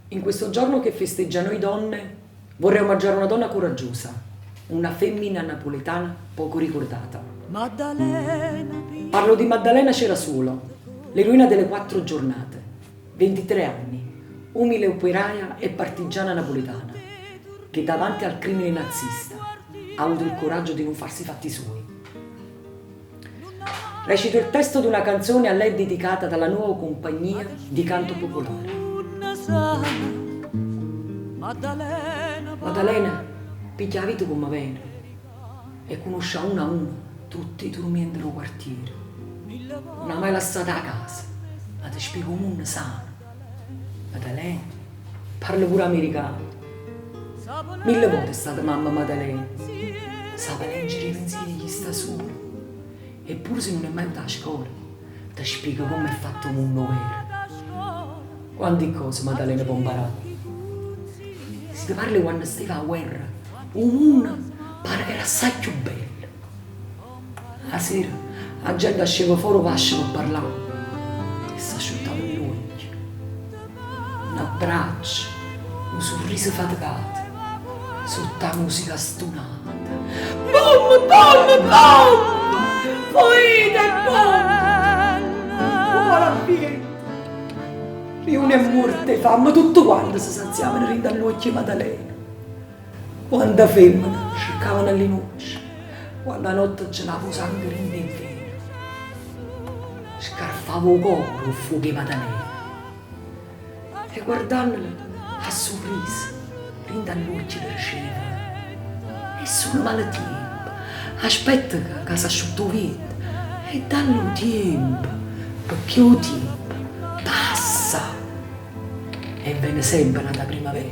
In questo giorno che festeggia noi donne, vorrei omaggiare una donna coraggiosa, una femmina napoletana poco ricordata. Maddalena. Parlo di Maddalena Cerasuolo, l'eroina delle 4 giornate, 23 anni, umile operaia e partigiana napoletana, che davanti al crimine nazista ha avuto il coraggio di non farsi i fatti suoi. Recito il testo di una canzone a lei dedicata dalla nuova compagnia di canto popolare. Maddalena piglia la vita come viene e conosce uno a uno tutti i turmi del quartiere. Non ha mai lasciato la casa, ma ti spiego un mondo sano. Maddalena parla pure americano. 1000 volte è stata mamma Maddalena. Sa leggere i pensieri degli sta su. Eppure se non è mai venuta a scuola, ti spiego come è fatto un mondo vero. Quante cose Maddalena può imparare. Si ti parla quando stava a guerra, un mondo pare che era assai più bello. La sera la gente scende fuori pasce per parlare e si asciuttava gli occhi. Un abbraccio, un sorriso faticato, sotto la musica stonata. Bom, bom, bom! Foite e bom! Buona vita! Riune e morte fame, tutto quanto si saziavano rinda all'occhio Maddalena. Quanta femmina cercavano alle noci, quando la notte gelava sangue rinda in vena. Scarfavo il corpo il fuoco di Maddalena. E guardandola, a sorriso, rinda all'occhio le riceve. E sul male tempo, aspetta che si asciutto via e dallo tempo, perché il tempo passa e viene sempre la primavera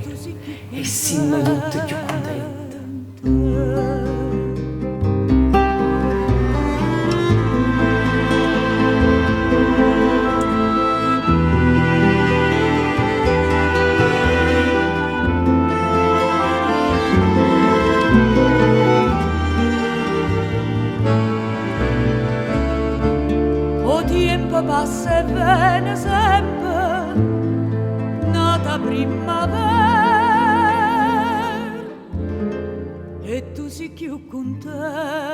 e siamo tutti più contenti. Passa e viene sempre nata primavera e tu sei più contenta